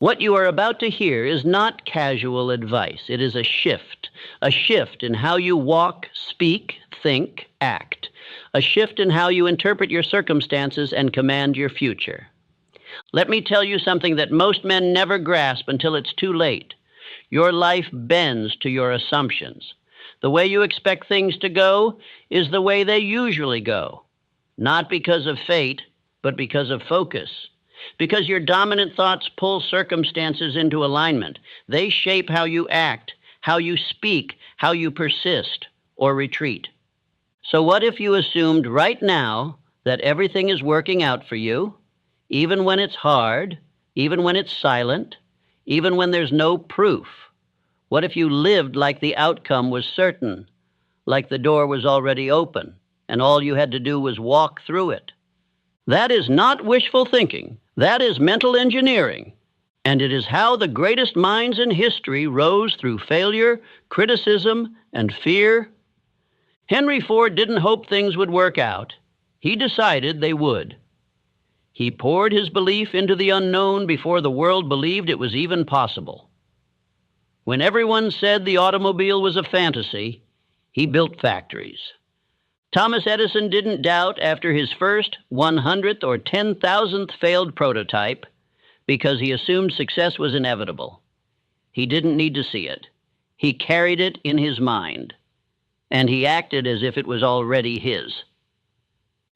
What you are about to hear is not casual advice. It is a shift in how you walk, speak, think, act, a shift in how you interpret your circumstances and command your future. Let me tell you something that most men never grasp until it's too late. Your life bends to your assumptions. The way you expect things to go is the way they usually go, not because of fate, but because of focus. Because your dominant thoughts pull circumstances into alignment. They shape how you act, how you speak, how you persist or retreat. So what if you assumed right now that everything is working out for you, even when it's hard, even when it's silent, even when there's no proof? What if you lived like the outcome was certain, like the door was already open, and all you had to do was walk through it? That is not wishful thinking. That is mental engineering. And it is how the greatest minds in history rose through failure, criticism, and fear. Henry Ford didn't hope things would work out. He decided they would. He poured his belief into the unknown before the world believed it was even possible. When everyone said the automobile was a fantasy, he built factories. Thomas Edison didn't doubt after his first 100th or 10,000th failed prototype because he assumed success was inevitable. He didn't need to see it. He carried it in his mind, and he acted as if it was already his.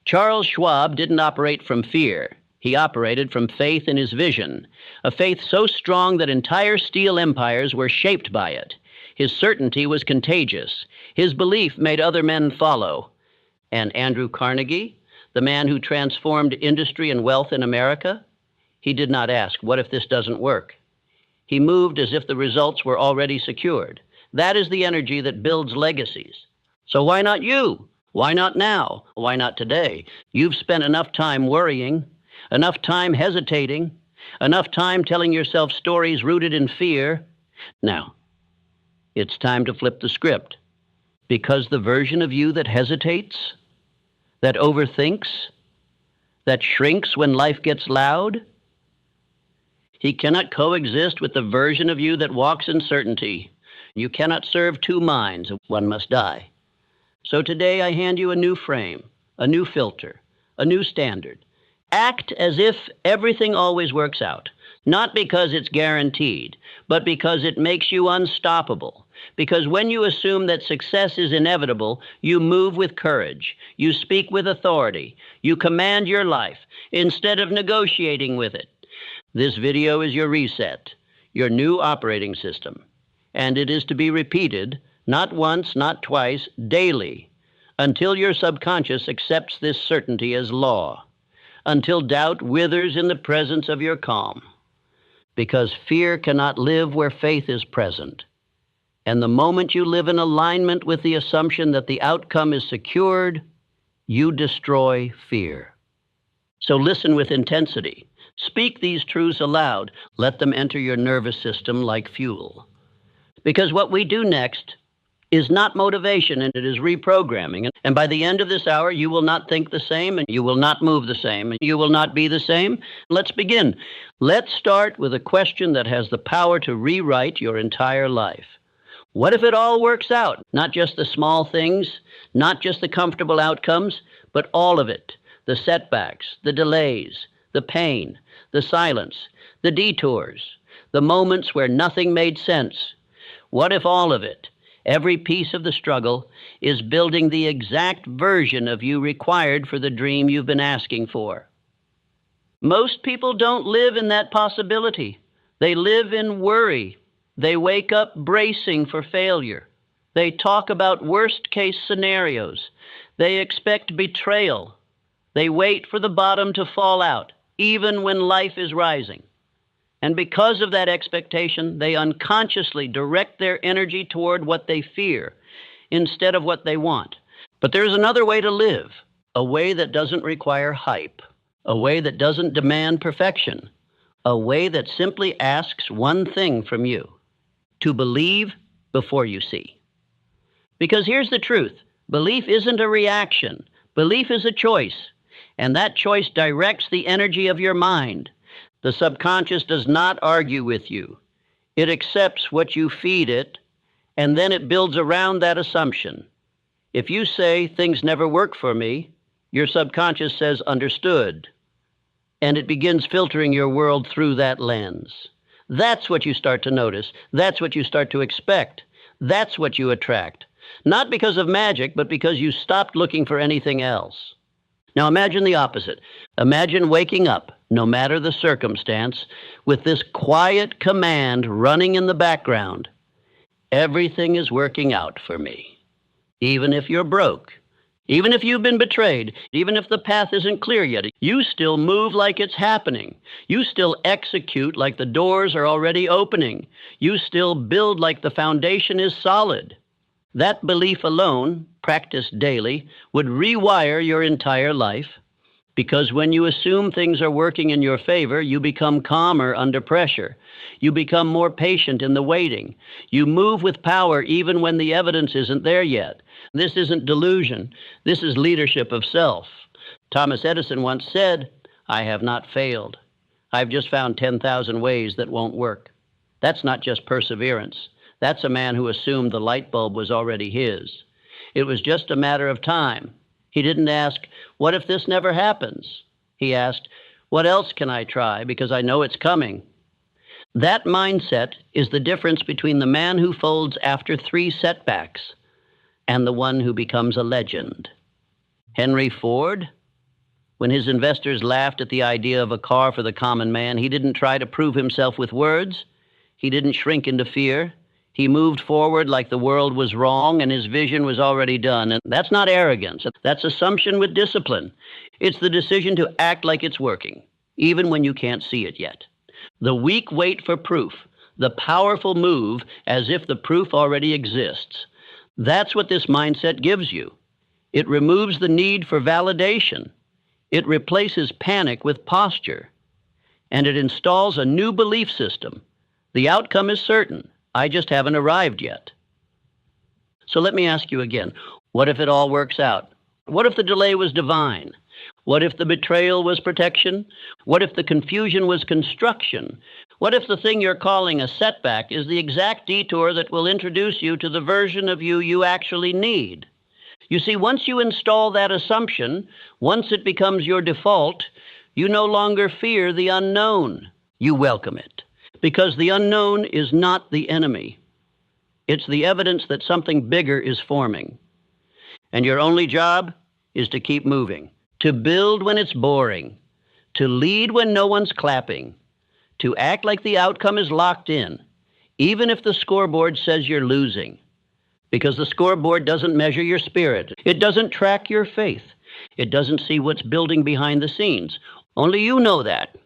Charles Schwab didn't operate from fear. He operated from faith in his vision, a faith so strong that entire steel empires were shaped by it. His certainty was contagious. His belief made other men follow. And Andrew Carnegie, the man who transformed industry and wealth in America, he did not ask, what if this doesn't work? He moved as if the results were already secured. That is the energy that builds legacies. So why not you? Why not now? Why not today? You've spent enough time worrying, enough time hesitating, enough time telling yourself stories rooted in fear. Now, it's time to flip the script. Because the version of you that hesitates, that overthinks, that shrinks when life gets loud, he cannot coexist with the version of you that walks in certainty. You cannot serve two minds. One must die. So today I hand you a new frame, a new filter, a new standard. Act as if everything always works out, not because it's guaranteed, but because it makes you unstoppable. Because when you assume that success is inevitable, you move with courage, you speak with authority, you command your life instead of negotiating with it. This video is your reset, your new operating system, and it is to be repeated, not once, not twice, daily, until your subconscious accepts this certainty as law, until doubt withers in the presence of your calm. Because fear cannot live where faith is present. And the moment you live in alignment with the assumption that the outcome is secured, you destroy fear. So listen with intensity. Speak these truths aloud. Let them enter your nervous system like fuel. Because what we do next is not motivation, and it is reprogramming. And by the end of this hour, you will not think the same, and you will not move the same, and you will not be the same. Let's begin. Let's start with a question that has the power to rewrite your entire life. What if it all works out? Not just the small things, not just the comfortable outcomes, but all of it. The setbacks, the delays, the pain, the silence, the detours, the moments where nothing made sense. What if all of it, every piece of the struggle, is building the exact version of you required for the dream you've been asking for? Most people don't live in that possibility. They live in worry. They wake up bracing for failure. They talk about worst-case scenarios. They expect betrayal. They wait for the bottom to fall out, even when life is rising. And because of that expectation, they unconsciously direct their energy toward what they fear instead of what they want. But there's another way to live, a way that doesn't require hype, a way that doesn't demand perfection, a way that simply asks one thing from you: to believe before you see. Because here's the truth. Belief isn't a reaction. Belief is a choice. And that choice directs the energy of your mind. The subconscious does not argue with you. It accepts what you feed it, and then it builds around that assumption. If you say, things never work for me, your subconscious says, understood. And it begins filtering your world through that lens. That's what you start to notice. That's what you start to expect. That's what you attract. Not because of magic, but because you stopped looking for anything else. Now imagine the opposite. Imagine waking up, no matter the circumstance, with this quiet command running in the background. Everything is working out for me. Even if you're broke, even if you've been betrayed, even if the path isn't clear yet, you still move like it's happening. You still execute like the doors are already opening. You still build like the foundation is solid. That belief alone, practiced daily, would rewire your entire life, because when you assume things are working in your favor, you become calmer under pressure. You become more patient in the waiting. You move with power even when the evidence isn't there yet. This isn't delusion. This is leadership of self. Thomas Edison once said, "I have not failed. I've just found 10,000 ways that won't work." That's not just perseverance. That's a man who assumed the light bulb was already his. It was just a matter of time. He didn't ask, what if this never happens? He asked, what else can I try because I know it's coming? That mindset is the difference between the man who folds after 3 setbacks and the one who becomes a legend. Henry Ford, when his investors laughed at the idea of a car for the common man, he didn't try to prove himself with words. He didn't shrink into fear. He moved forward like the world was wrong and his vision was already done. And that's not arrogance. That's assumption with discipline. It's the decision to act like it's working, even when you can't see it yet. The weak wait for proof. The powerful move as if the proof already exists. That's what this mindset gives you. It removes the need for validation. It replaces panic with posture. And it installs a new belief system. The outcome is certain. I just haven't arrived yet. So let me ask you again, what if it all works out? What if the delay was divine? What if the betrayal was protection? What if the confusion was construction? What if the thing you're calling a setback is the exact detour that will introduce you to the version of you you actually need? You see, once you install that assumption, once it becomes your default, you no longer fear the unknown. You welcome it. Because the unknown is not the enemy. It's the evidence that something bigger is forming. And your only job is to keep moving, to build when it's boring, to lead when no one's clapping, to act like the outcome is locked in, even if the scoreboard says you're losing. Because the scoreboard doesn't measure your spirit. It doesn't track your faith. It doesn't see what's building behind the scenes. Only you know that.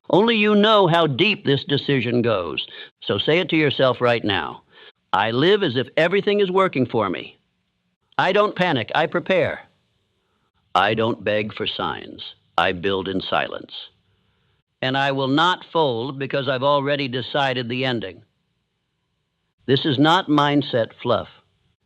Only you know how deep this decision goes. So say it to yourself right now. I live as if everything is working for me. I don't panic, I prepare. I don't beg for signs. I build in silence. And I will not fold because I've already decided the ending. This is not mindset fluff.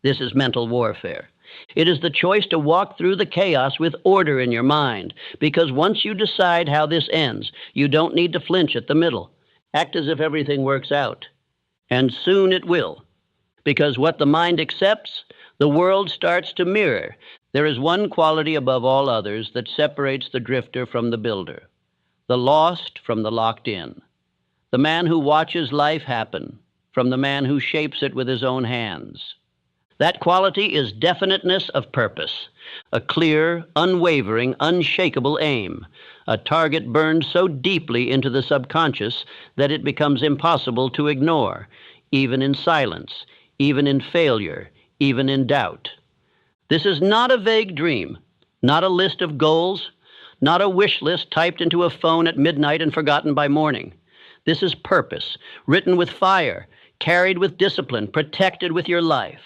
This is mental warfare. It is the choice to walk through the chaos with order in your mind, because once you decide how this ends, you don't need to flinch at the middle. Act as if everything works out. And soon it will, because what the mind accepts, the world starts to mirror. There is one quality above all others that separates the drifter from the builder, the lost from the locked in, the man who watches life happen from the man who shapes it with his own hands. That quality is definiteness of purpose, a clear, unwavering, unshakable aim, a target burned so deeply into the subconscious that it becomes impossible to ignore, even in silence, even in failure, even in doubt. This is not a vague dream, not a list of goals, not a wish list typed into a phone at midnight and forgotten by morning. This is purpose, written with fire, carried with discipline, protected with your life.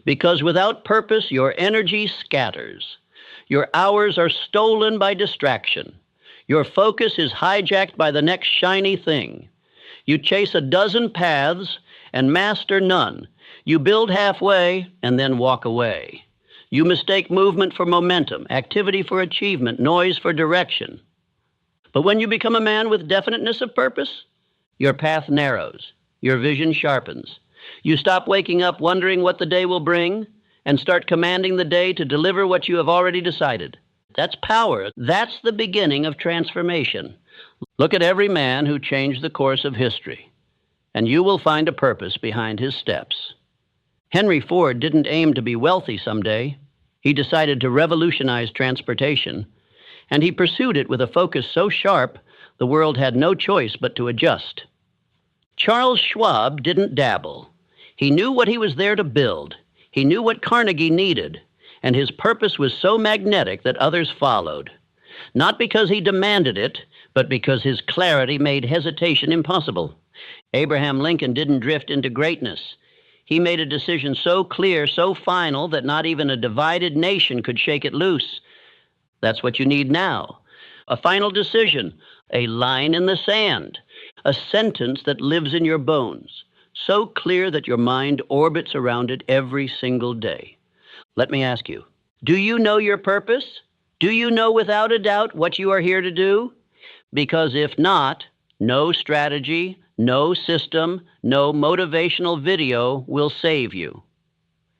Because without purpose, your energy scatters. Your hours are stolen by distraction. Your focus is hijacked by the next shiny thing. You chase a dozen paths and master none. You build halfway and then walk away. You mistake movement for momentum, activity for achievement, noise for direction. But when you become a man with definiteness of purpose, your path narrows, your vision sharpens. You stop waking up wondering what the day will bring and start commanding the day to deliver what you have already decided. That's power. That's the beginning of transformation. Look at every man who changed the course of history, and you will find a purpose behind his steps. Henry Ford didn't aim to be wealthy someday. He decided to revolutionize transportation, and he pursued it with a focus so sharp the world had no choice but to adjust. Charles Schwab didn't dabble. He knew what he was there to build. He knew what Carnegie needed, and his purpose was so magnetic that others followed. Not because he demanded it, but because his clarity made hesitation impossible. Abraham Lincoln didn't drift into greatness. He made a decision so clear, so final, that not even a divided nation could shake it loose. That's what you need now. A final decision, a line in the sand, a sentence that lives in your bones, so clear that your mind orbits around it every single day. Let me ask you, do you know your purpose? Do you know without a doubt what you are here to do? Because if not, no strategy, no system, no motivational video will save you.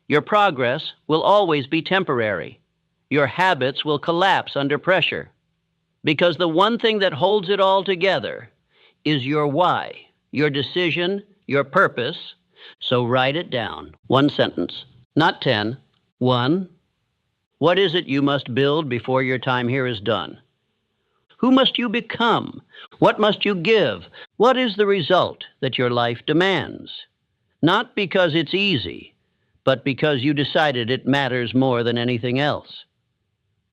Your progress will always be temporary. Your habits will collapse under pressure. Because the one thing that holds it all together is your why, your decision, your purpose. So write it down. One sentence, not 10. 1. What is it you must build before your time here is done? Who must you become? What must you give? What is the result that your life demands? Not because it's easy, but because you decided it matters more than anything else.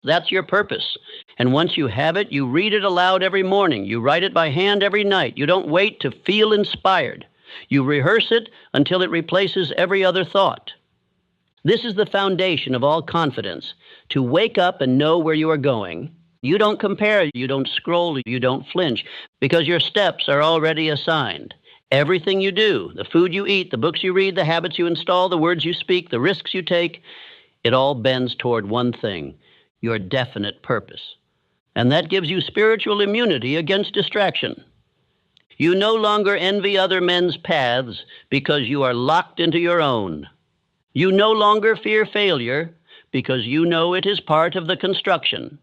That's your purpose. And once you have it, you read it aloud every morning. You write it by hand every night. You don't wait to feel inspired. You rehearse it until it replaces every other thought. This is the foundation of all confidence, to wake up and know where you are going. You don't compare, you don't scroll, you don't flinch, because your steps are already assigned. Everything you do, the food you eat, the books you read, the habits you install, the words you speak, the risks you take, it all bends toward one thing, your definite purpose. And that gives you spiritual immunity against distraction. You no longer envy other men's paths because you are locked into your own. You no longer fear failure because you know it is part of the construction.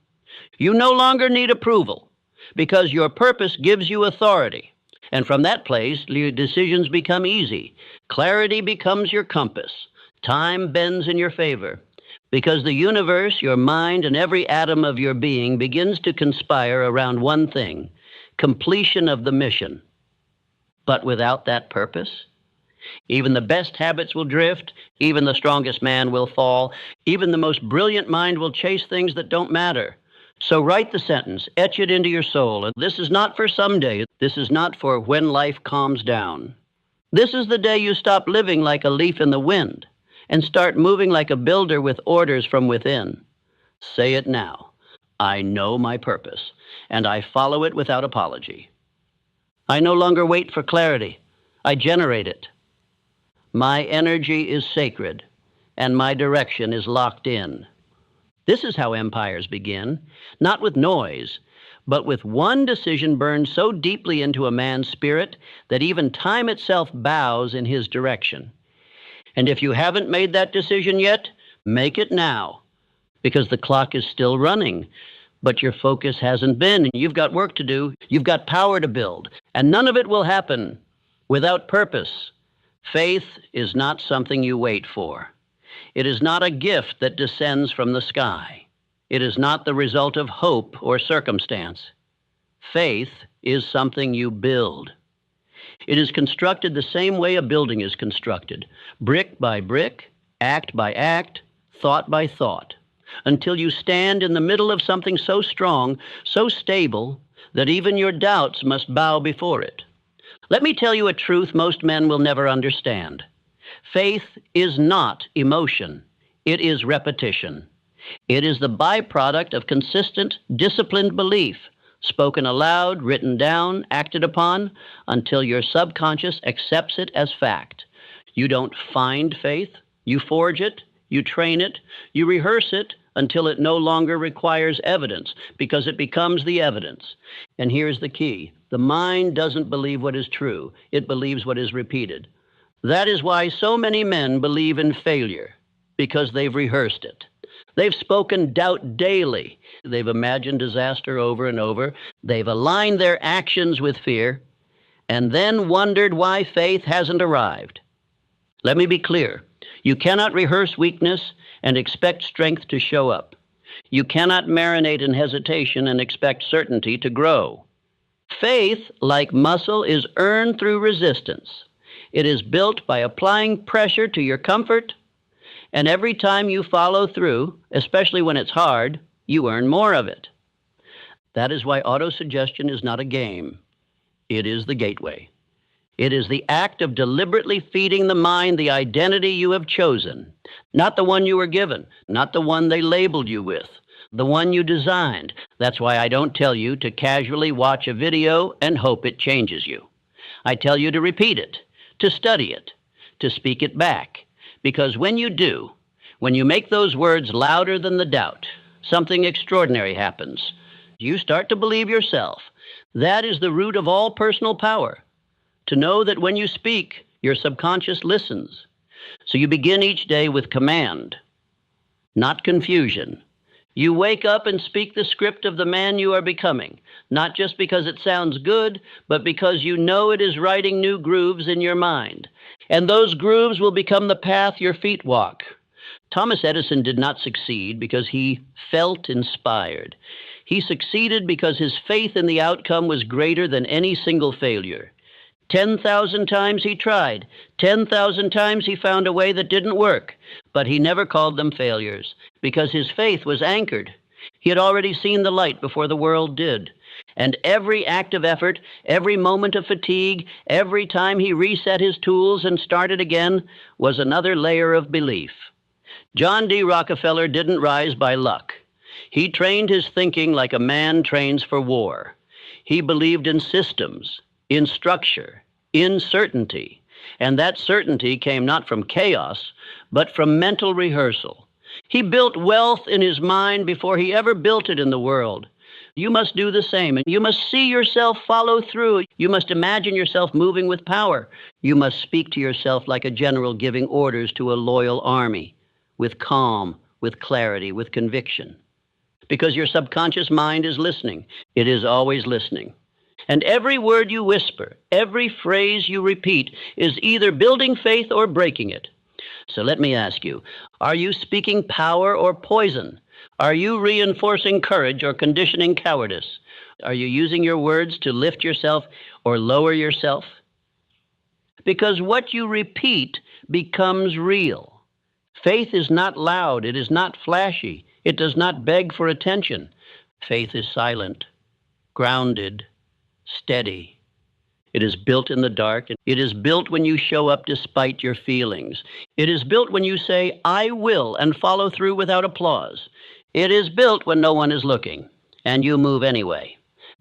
You no longer need approval because your purpose gives you authority. And from that place, your decisions become easy. Clarity becomes your compass. Time bends in your favor because the universe, your mind, and every atom of your being begins to conspire around one thing, completion of the mission. But without that purpose, even the best habits will drift, even the strongest man will fall, even the most brilliant mind will chase things that don't matter. So write the sentence, etch it into your soul. And this is not for someday. This is not for when life calms down. This is the day you stop living like a leaf in the wind and start moving like a builder with orders from within. Say it now. I know my purpose, and I follow it without apology. I no longer wait for clarity. I generate it. My energy is sacred, and my direction is locked in. This is how empires begin, not with noise, but with one decision burned so deeply into a man's spirit that even time itself bows in his direction. And if you haven't made that decision yet, make it now, because the clock is still running, but your focus hasn't been. You've got work to do. You've got power to build, and none of it will happen without purpose. Faith is not something you wait for. It is not a gift that descends from the sky. It is not the result of hope or circumstance. Faith is something you build. It is constructed the same way a building is constructed, brick by brick, act by act, thought by thought, until you stand in the middle of something so strong, so stable, that even your doubts must bow before it. Let me tell you a truth most men will never understand. Faith is not emotion. It is repetition. It is the byproduct of consistent, disciplined belief, spoken aloud, written down, acted upon, until your subconscious accepts it as fact. You don't find faith, you forge it, you train it, you rehearse it until it no longer requires evidence, because it becomes the evidence. And here's the key. The mind doesn't believe what is true. It believes what is repeated. That is why so many men believe in failure, because they've rehearsed it. They've spoken doubt daily. They've imagined disaster over and over. They've aligned their actions with fear, and then wondered why faith hasn't arrived. Let me be clear. You cannot rehearse weakness and expect strength to show up. You cannot marinate in hesitation and expect certainty to grow. Faith, like muscle, is earned through resistance. It is built by applying pressure to your comfort, and every time you follow through, especially when it's hard, you earn more of it. That is why autosuggestion is not a game. It is the gateway. It is the act of deliberately feeding the mind the identity you have chosen, not the one you were given, not the one they labeled you with, the one you designed. That's why I don't tell you to casually watch a video and hope it changes you. I tell you to repeat it, to study it, to speak it back. Because when you do, when you make those words louder than the doubt, something extraordinary happens. You start to believe yourself. That is the root of all personal power. To know that when you speak, your subconscious listens. So you begin each day with command, not confusion. You wake up and speak the script of the man you are becoming, not just because it sounds good, but because you know it is writing new grooves in your mind. And those grooves will become the path your feet walk. Thomas Edison did not succeed because he felt inspired. He succeeded because his faith in the outcome was greater than any single failure. 10,000 times he tried. 10,000 times he found a way that didn't work. But he never called them failures because his faith was anchored. He had already seen the light before the world did. And every act of effort, every moment of fatigue, every time he reset his tools and started again was another layer of belief. John D. Rockefeller didn't rise by luck. He trained his thinking like a man trains for war. He believed in systems, in structure, in certainty. And that certainty came not from chaos, but from mental rehearsal. He built wealth in his mind before he ever built it in the world. You must do the same, and you must see yourself follow through. You must imagine yourself moving with power. You must speak to yourself like a general giving orders to a loyal army, with calm, with clarity, with conviction. Because your subconscious mind is listening. It is always listening. And every word you whisper, every phrase you repeat is either building faith or breaking it. So let me ask you, are you speaking power or poison? Are you reinforcing courage or conditioning cowardice? Are you using your words to lift yourself or lower yourself? Because what you repeat becomes real. Faith is not loud. It is not flashy. It does not beg for attention. Faith is silent, grounded, steady. It is built in the dark. It is built when you show up despite your feelings. It is built when you say, I will, and follow through without applause. It is built when no one is looking, and you move anyway.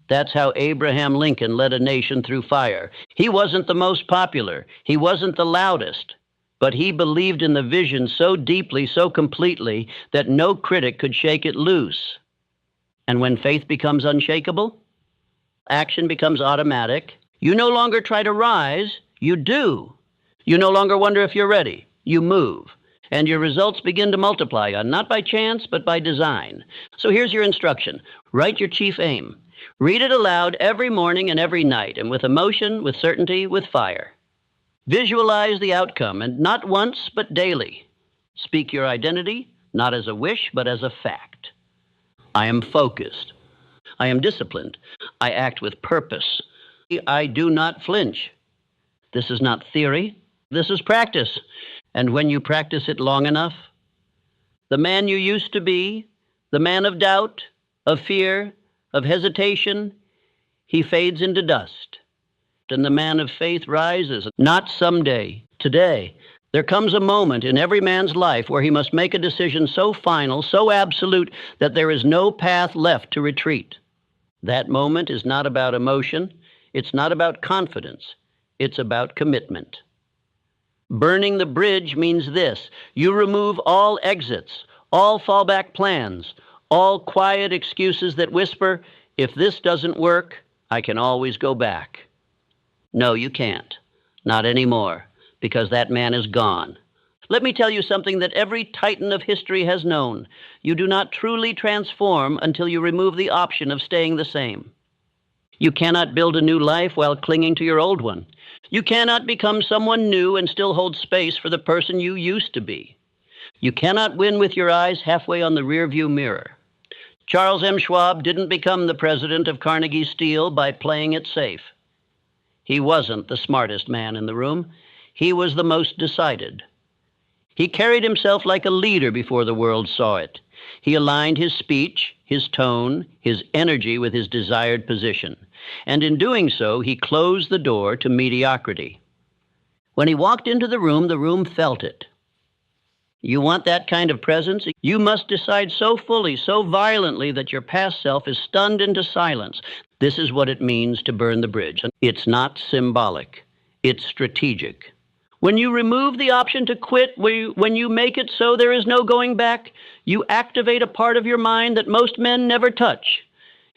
That's how Abraham Lincoln led a nation through fire. He wasn't the most popular. He wasn't the loudest. But he believed in the vision so deeply, so completely, that no critic could shake it loose. And when faith becomes unshakable, action becomes automatic. You no longer try to rise, you do. You no longer wonder if you're ready, you move. And your results begin to multiply, not by chance, but by design. So here's your instruction. Write your chief aim. Read it aloud every morning and every night, and with emotion, with certainty, with fire. Visualize the outcome, and not once, but daily. Speak your identity, not as a wish, but as a fact. I am focused. I am disciplined. I act with purpose. I do not flinch. This is not theory. This is practice. And when you practice it long enough, the man you used to be, the man of doubt, of fear, of hesitation, he fades into dust. And the man of faith rises, not someday, today. There comes a moment in every man's life where he must make a decision so final, so absolute, that there is no path left to retreat. That moment is not about emotion. It's not about confidence. It's about commitment. Burning the bridge means this: you remove all exits, all fallback plans, all quiet excuses that whisper, if this doesn't work, I can always go back. No, you can't. Not anymore, because that man is gone. Let me tell you something that every titan of history has known. You do not truly transform until you remove the option of staying the same. You cannot build a new life while clinging to your old one. You cannot become someone new and still hold space for the person you used to be. You cannot win with your eyes halfway on the rearview mirror. Charles M. Schwab didn't become the president of Carnegie Steel by playing it safe. He wasn't the smartest man in the room. He was the most decided. He carried himself like a leader before the world saw it. He aligned his speech, his tone, his energy with his desired position. And in doing so, he closed the door to mediocrity. When he walked into the room felt it. You want that kind of presence? You must decide so fully, so violently that your past self is stunned into silence. This is what it means to burn the bridge. It's not symbolic. It's strategic. When you remove the option to quit, when you make it so there is no going back, you activate a part of your mind that most men never touch.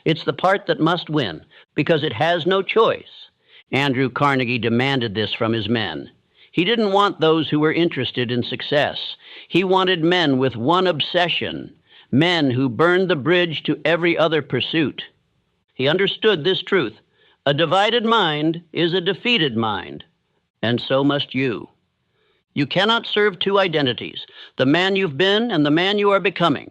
It's the part that must win, because it has no choice. Andrew Carnegie demanded this from his men. He didn't want those who were interested in success. He wanted men with one obsession, men who burned the bridge to every other pursuit. He understood this truth. A divided mind is a defeated mind, and so must you. You cannot serve two identities, the man you've been and the man you are becoming.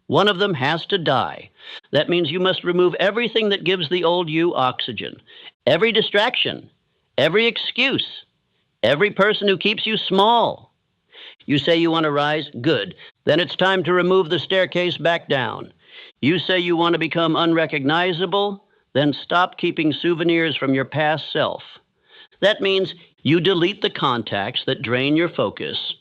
One of them has to die. That means you must remove everything that gives the old you oxygen, every distraction, every excuse, every person who keeps you small. You say you want to rise? Good. Then it's time to remove the staircase back down. You say you want to become unrecognizable? Then stop keeping souvenirs from your past self. That means you delete the contacts that drain your focus.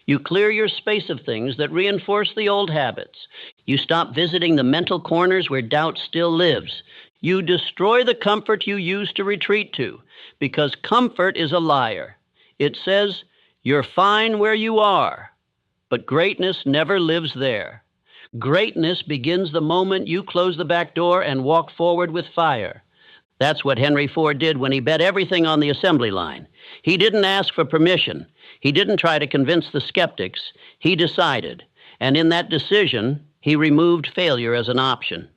You clear your space of things that reinforce the old habits. You stop visiting the mental corners where doubt still lives. You destroy the comfort you used to retreat to, because comfort is a liar. It says, you're fine where you are, but greatness never lives there. Greatness begins the moment you close the back door and walk forward with fire. That's what Henry Ford did when he bet everything on the assembly line. He didn't ask for permission. He didn't try to convince the skeptics. He decided. And in that decision, he removed failure as an option.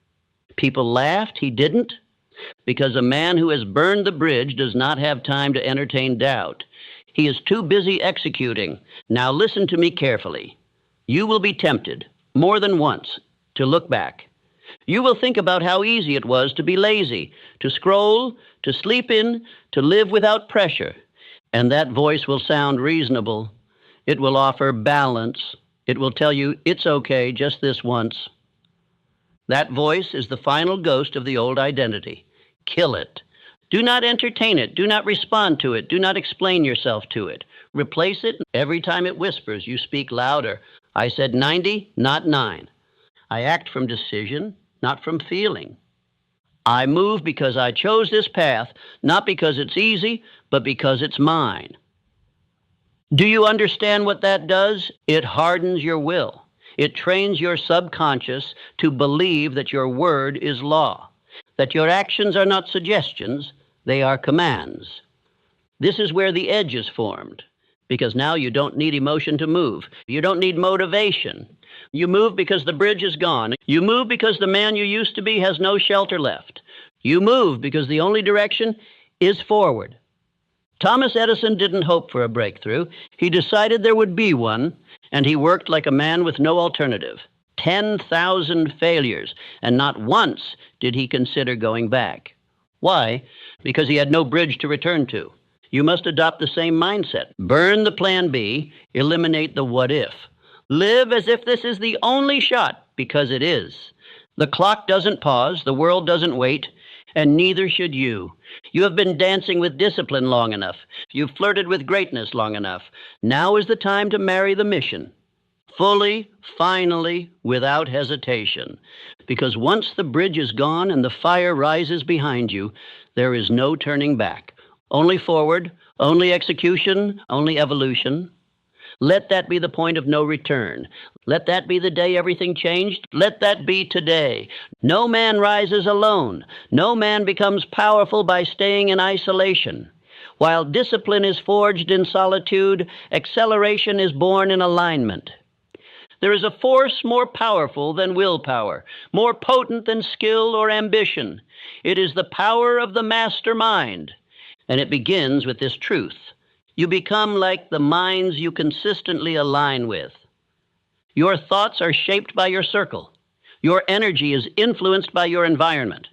People laughed. He didn't. Because a man who has burned the bridge does not have time to entertain doubt. He is too busy executing. Now listen to me carefully. You will be tempted, more than once, to look back. You will think about how easy it was to be lazy, to scroll, to sleep in, to live without pressure. And that voice will sound reasonable. It will offer balance. It will tell you it's okay just this once. That voice is the final ghost of the old identity. Kill it. Do not entertain it. Do not respond to it. Do not explain yourself to it. Replace it. Every time it whispers, you speak louder. I said 90, not 9. I act from decision, not from feeling. I move because I chose this path, not because it's easy, but because it's mine. Do you understand what that does? It hardens your will. It trains your subconscious to believe that your word is law, that your actions are not suggestions, they are commands. This is where the edge is formed, because now you don't need emotion to move. You don't need motivation. You move because the bridge is gone. You move because the man you used to be has no shelter left. You move because the only direction is forward. Thomas Edison didn't hope for a breakthrough. He decided there would be one, and he worked like a man with no alternative. 10,000 failures, and not once did he consider going back. Why? Because he had no bridge to return to. You must adopt the same mindset. Burn the plan B, eliminate the what if. Live as if this is the only shot, because it is. The clock doesn't pause, the world doesn't wait, and neither should you. You have been dancing with discipline long enough. You've flirted with greatness long enough. Now is the time to marry the mission. Fully, finally, without hesitation. Because once the bridge is gone and the fire rises behind you, there is no turning back. Only forward, Only execution, only evolution. Let that be the point of no return. Let that be the day everything changed. Let that be today. No man rises alone. No man becomes powerful by staying in isolation. While discipline is forged in solitude, acceleration is born in alignment. There is a force more powerful than willpower, more potent than skill or ambition. It is the power of the mastermind, and it begins with this truth. You become like the minds you consistently align with. Your thoughts are shaped by your circle. Your energy is influenced by your environment.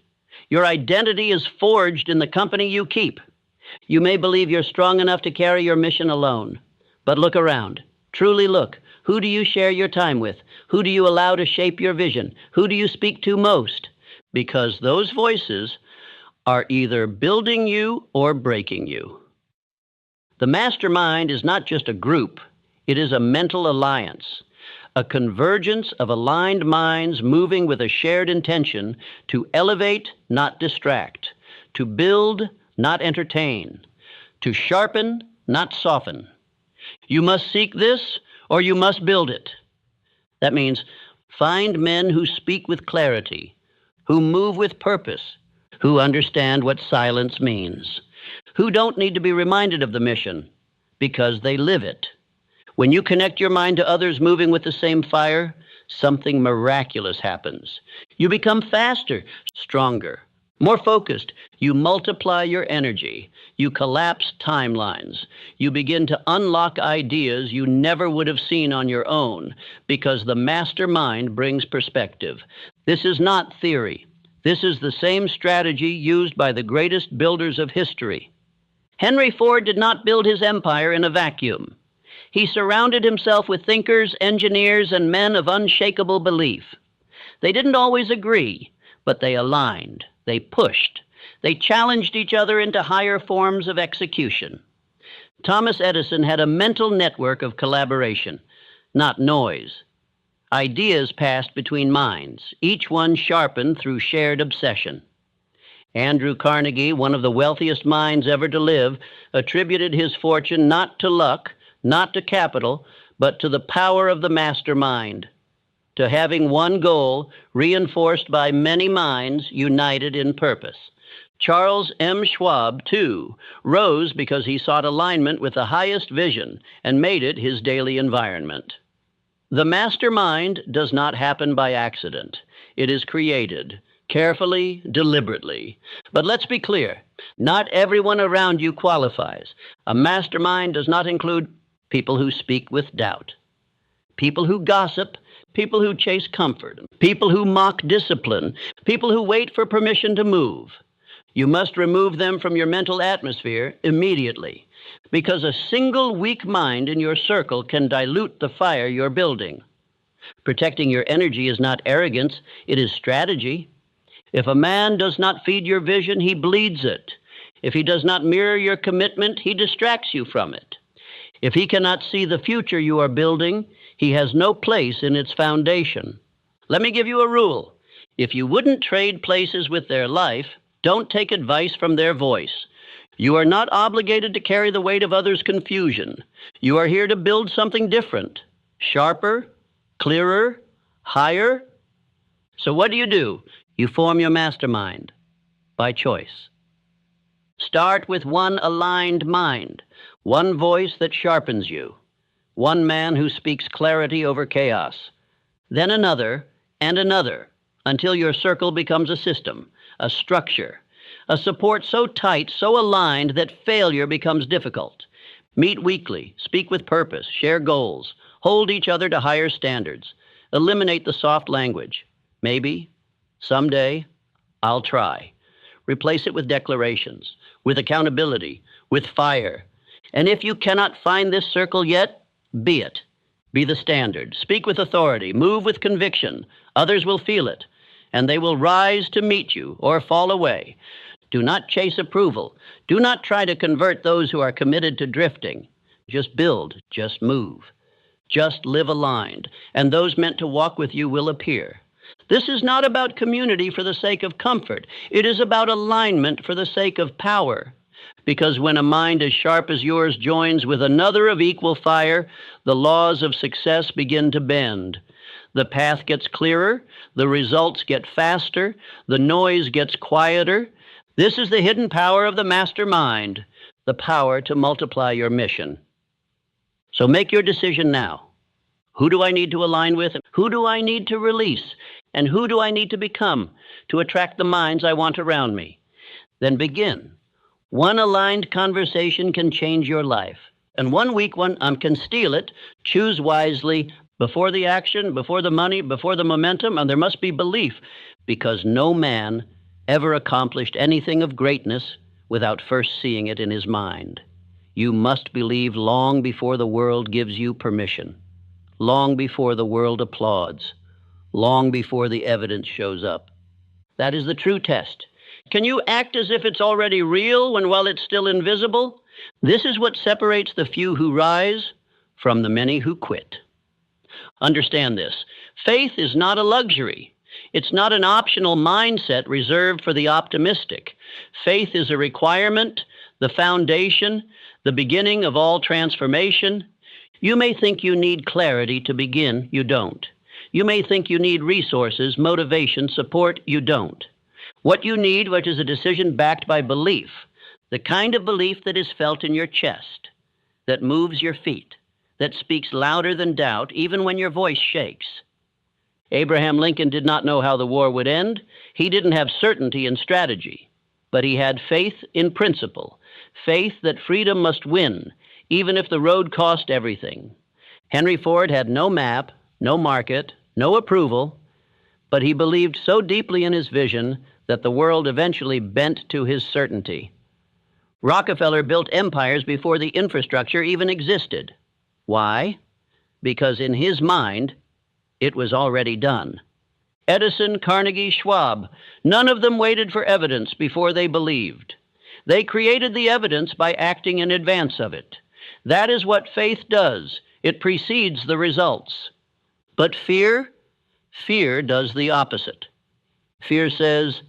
Your identity is forged in the company you keep. You may believe you're strong enough to carry your mission alone, but look around. Truly look. Who do you share your time with? Who do you allow to shape your vision? Who do you speak to most? Because those voices are either building you or breaking you. The mastermind is not just a group, it is a mental alliance, a convergence of aligned minds moving with a shared intention to elevate, not distract, to build, not entertain, to sharpen, not soften. You must seek this, or you must build it. That means find men who speak with clarity, who move with purpose, who understand what silence means, who don't need to be reminded of the mission because they live it. When you connect your mind to others moving with the same fire, something miraculous happens. You become faster, stronger, more focused. You multiply your energy. You collapse timelines. You begin to unlock ideas you never would have seen on your own because the mastermind brings perspective. This is not theory. This is the same strategy used by the greatest builders of history. Henry Ford did not build his empire in a vacuum. He surrounded himself with thinkers, engineers, and men of unshakable belief. They didn't always agree, but they aligned, they pushed, they challenged each other into higher forms of execution. Thomas Edison had a mental network of collaboration, not noise. Ideas passed between minds, each one sharpened through shared obsession. Andrew Carnegie, one of the wealthiest minds ever to live, attributed his fortune not to luck, not to capital, but to the power of the mastermind, to having one goal reinforced by many minds united in purpose. Charles M. Schwab, too, rose because he sought alignment with the highest vision and made it his daily environment. The mastermind does not happen by accident. It is created carefully, deliberately. But let's be clear, not everyone around you qualifies. A mastermind does not include people who speak with doubt, people who gossip, people who chase comfort, people who mock discipline, people who wait for permission to move. You must remove them from your mental atmosphere immediately, because a single weak mind in your circle can dilute the fire you're building. Protecting your energy is not arrogance, it is strategy. If a man does not feed your vision, he bleeds it. If he does not mirror your commitment, he distracts you from it. If he cannot see the future you are building, he has no place in its foundation. Let me give you a rule. If you wouldn't trade places with their life, don't take advice from their voice. You are not obligated to carry the weight of others' confusion. You are here to build something different, sharper, clearer, higher. So what do? You form your mastermind by choice. Start with one aligned mind, one voice that sharpens you, one man who speaks clarity over chaos, then another and another, until your circle becomes a system, a structure, a support so tight, so aligned that failure becomes difficult. Meet weekly, speak with purpose, share goals, hold each other to higher standards, eliminate the soft language. Maybe, someday, I'll try. Replace it with declarations, with accountability, with fire. And if you cannot find this circle yet, be it. Be the standard. Speak with authority. Move with conviction. Others will feel it, and they will rise to meet you or fall away. Do not chase approval. Do not try to convert those who are committed to drifting. Just build, just move. Just live aligned, and those meant to walk with you will appear. This is not about community for the sake of comfort. It is about alignment for the sake of power. Because when a mind as sharp as yours joins with another of equal fire, the laws of success begin to bend. The path gets clearer, the results get faster, the noise gets quieter. This is the hidden power of the master mind, the power to multiply your mission. So make your decision now. Who do I need to align with? Who do I need to release? And who do I need to become to attract the minds I want around me? Then begin. One aligned conversation can change your life. And one weak one can steal it. Choose wisely. Before the action, before the money, before the momentum, and there must be belief, because no man ever accomplished anything of greatness without first seeing it in his mind. You must believe long before the world gives you permission, long before the world applauds, long before the evidence shows up. That is the true test. Can you act as if it's already real while it's still invisible? This is what separates the few who rise from the many who quit. Understand this. Faith is not a luxury. It's not an optional mindset reserved for the optimistic. Faith is a requirement, the foundation, the beginning of all transformation. You may think you need clarity to begin. You don't. You may think you need resources, motivation, support. You don't. What you need, which is a decision backed by belief, the kind of belief that is felt in your chest, that moves your feet, that speaks louder than doubt, even when your voice shakes. Abraham Lincoln did not know how the war would end. He didn't have certainty in strategy, but he had faith in principle, faith that freedom must win, even if the road cost everything. Henry Ford had no map, no market, no approval, but he believed so deeply in his vision that the world eventually bent to his certainty. Rockefeller built empires before the infrastructure even existed. Why? Because in his mind, it was already done. Edison, Carnegie, Schwab, none of them waited for evidence before they believed. They created the evidence by acting in advance of it. That is what faith does. It precedes the results. But fear does the opposite. Fear says,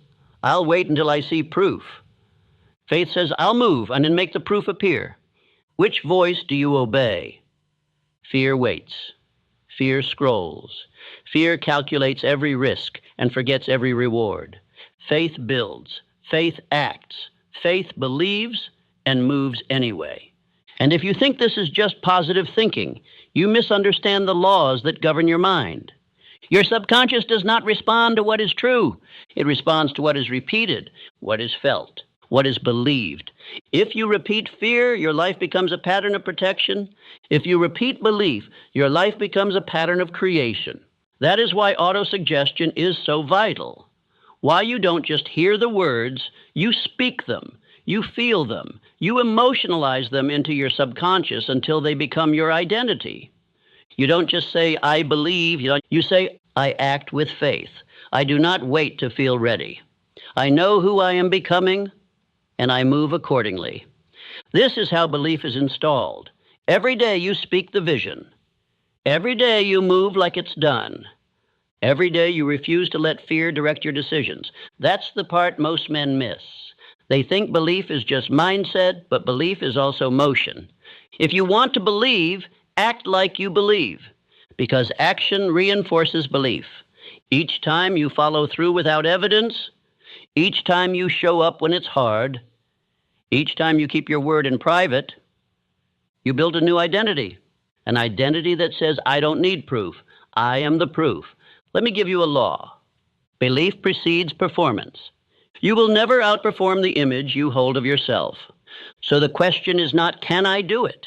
I'll wait until I see proof. Faith says, I'll move and then make the proof appear. Which voice do you obey? Fear waits. Fear scrolls. Fear calculates every risk and forgets every reward. Faith builds. Faith acts. Faith believes and moves anyway. And if you think this is just positive thinking, you misunderstand the laws that govern your mind. Your subconscious does not respond to what is true. It responds to what is repeated, what is felt, what is believed. If you repeat fear, your life becomes a pattern of protection. If you repeat belief, your life becomes a pattern of creation. That is why autosuggestion is so vital. Why you don't just hear the words, you speak them, you feel them, you emotionalize them into your subconscious until they become your identity. You don't just say, I believe, you say, I act with faith. I do not wait to feel ready. I know who I am becoming, and I move accordingly. This is how belief is installed. Every day you speak the vision. Every day you move like it's done. Every day you refuse to let fear direct your decisions. That's the part most men miss. They think belief is just mindset, but belief is also motion. If you want to believe, act like you believe, because action reinforces belief. Each time you follow through without evidence, each time you show up when it's hard, each time you keep your word in private, you build a new identity, an identity that says, I don't need proof. I am the proof. Let me give you a law. Belief precedes performance. You will never outperform the image you hold of yourself. So the question is not, can I do it?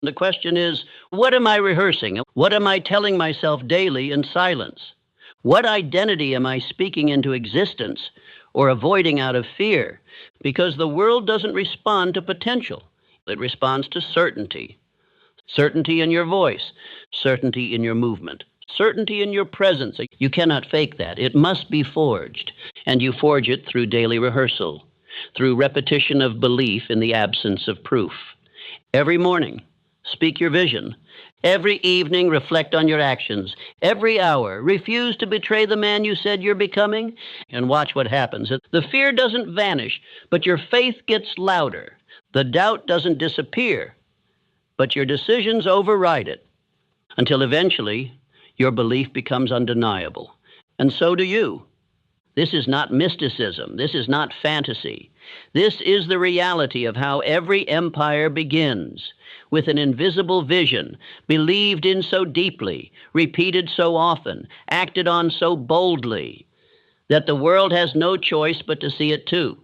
The question is, what am I rehearsing? What am I telling myself daily in silence? What identity am I speaking into existence or avoiding out of fear? Because the world doesn't respond to potential. It responds to certainty. Certainty in your voice, certainty in your movement, certainty in your presence. You cannot fake that. It must be forged. And you forge it through daily rehearsal, through repetition of belief in the absence of proof. Every morning, speak your vision. Every evening, reflect on your actions. Every hour, refuse to betray the man you said you're becoming, and watch what happens. The fear doesn't vanish, but your faith gets louder. The doubt doesn't disappear, but your decisions override it, until eventually your belief becomes undeniable. And so do you. This is not mysticism. This is not fantasy. This is the reality of how every empire begins, with an invisible vision, believed in so deeply, repeated so often, acted on so boldly, that the world has no choice but to see it too.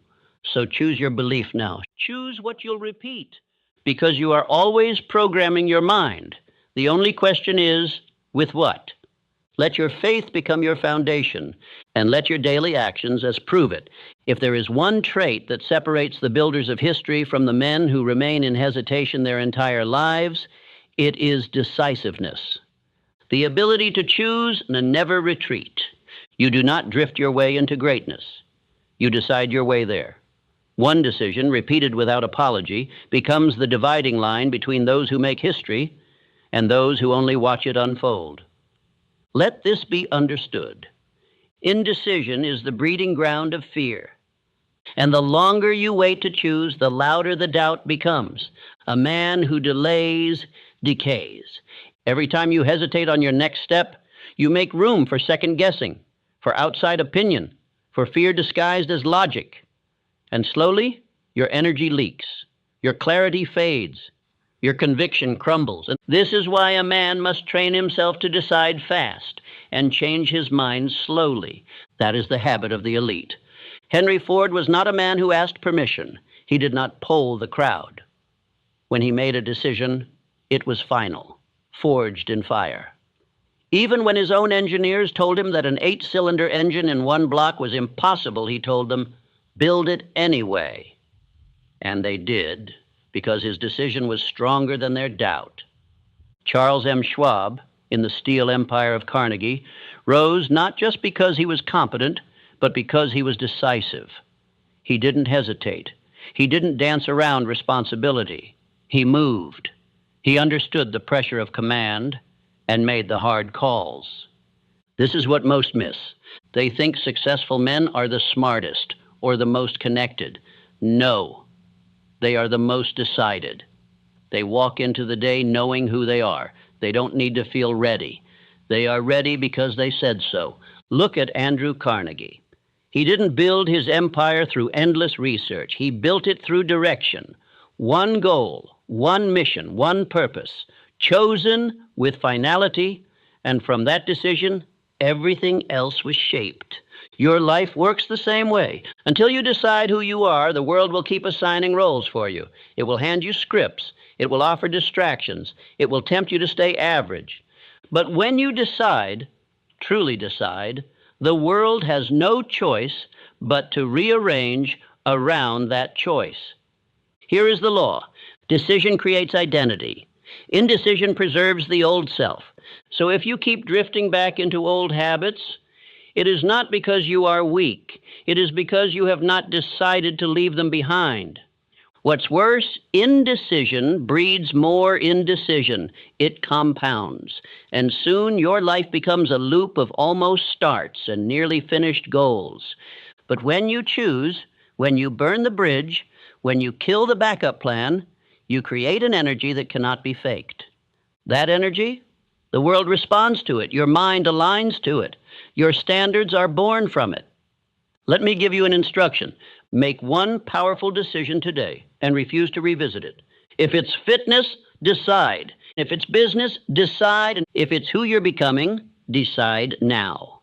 So choose your belief now. Choose what you'll repeat, because you are always programming your mind. The only question is, with what? Let your faith become your foundation, and let your daily actions as prove it. If there is one trait that separates the builders of history from the men who remain in hesitation their entire lives, it is decisiveness. The ability to choose and never retreat. You do not drift your way into greatness. You decide your way there. One decision, repeated without apology, becomes the dividing line between those who make history and those who only watch it unfold. Let this be understood. Indecision is the breeding ground of fear. And the longer you wait to choose, the louder the doubt becomes. A man who delays decays. Every time you hesitate on your next step, you make room for second guessing, for outside opinion, for fear disguised as logic. And slowly, your energy leaks. Your clarity fades. Your conviction crumbles. And this is why a man must train himself to decide fast and change his mind slowly. That is the habit of the elite. Henry Ford was not a man who asked permission. He did not poll the crowd. When he made a decision, it was final, forged in fire. Even when his own engineers told him that an 8-cylinder engine in one block was impossible, he told them, build it anyway. And they did, because his decision was stronger than their doubt. Charles M. Schwab, in the steel empire of Carnegie, rose not just because he was competent, but because he was decisive. He didn't hesitate. He didn't dance around responsibility. He moved. He understood the pressure of command and made the hard calls. This is what most miss. They think successful men are the smartest or the most connected. No. They are the most decided. They walk into the day knowing who they are. They don't need to feel ready. They are ready because they said so. Look at Andrew Carnegie. He didn't build his empire through endless research. He built it through direction. One goal, one mission, one purpose, chosen with finality, and from that decision, everything else was shaped. Your life works the same way. Until you decide who you are, the world will keep assigning roles for you. It will hand you scripts. It will offer distractions. It will tempt you to stay average. But when you decide, truly decide, the world has no choice but to rearrange around that choice. Here is the law. Decision creates identity. Indecision preserves the old self. So if you keep drifting back into old habits, it is not because you are weak. It is because you have not decided to leave them behind. What's worse, indecision breeds more indecision. It compounds. And soon your life becomes a loop of almost starts and nearly finished goals. But when you choose, when you burn the bridge, when you kill the backup plan, you create an energy that cannot be faked. That energy, the world responds to it. Your mind aligns to it. Your standards are born from it. Let me give you an instruction. Make one powerful decision today and refuse to revisit it. If it's fitness, decide. If it's business, decide. And if it's who you're becoming, decide now.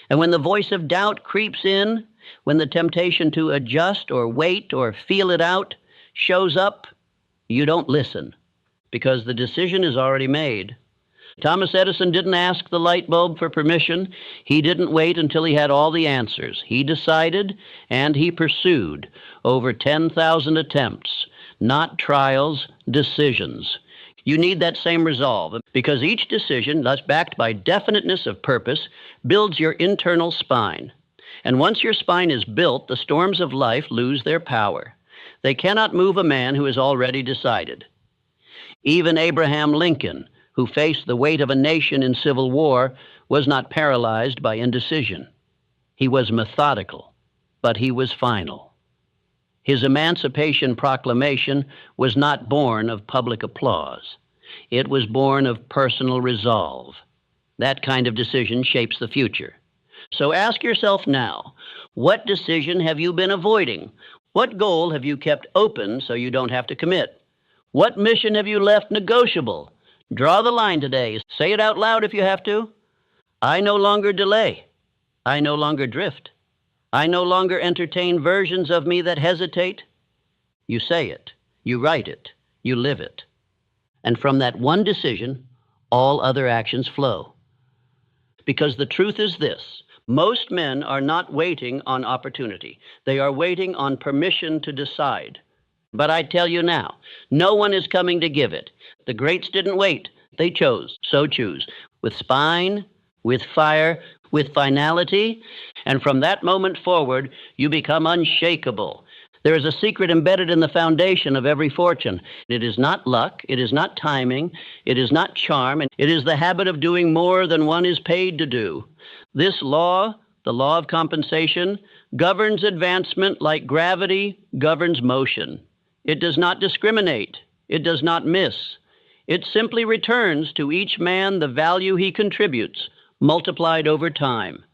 And when the voice of doubt creeps in, when the temptation to adjust or wait or feel it out shows up, you don't listen, because the decision is already made. Thomas Edison didn't ask the light bulb for permission. He didn't wait until he had all the answers. He decided and he pursued over 10,000 attempts, not trials, decisions. You need that same resolve, because each decision, thus backed by definiteness of purpose, builds your internal spine. And once your spine is built, the storms of life lose their power. They cannot move a man who has already decided. Even Abraham Lincoln, who faced the weight of a nation in civil war, was not paralyzed by indecision. He was methodical, but he was final. His Emancipation Proclamation was not born of public applause. It was born of personal resolve. That kind of decision shapes the future. So ask yourself now, what decision have you been avoiding? What goal have you kept open so you don't have to commit? What mission have you left negotiable? Draw the line today. Say it out loud if you have to. I no longer delay. I no longer drift. I no longer entertain versions of me that hesitate. You say it. You write it. You live it. And from that one decision, all other actions flow. Because the truth is this: most men are not waiting on opportunity. They are waiting on permission to decide. But I tell you now, no one is coming to give it. The greats didn't wait. They chose. So choose. With spine, with fire, with finality. And from that moment forward, you become unshakable. There is a secret embedded in the foundation of every fortune. It is not luck. It is not timing. It is not charm. It is the habit of doing more than one is paid to do. This law, the law of compensation, governs advancement like gravity governs motion. It does not discriminate. It does not miss. It simply returns to each man the value he contributes, multiplied over time.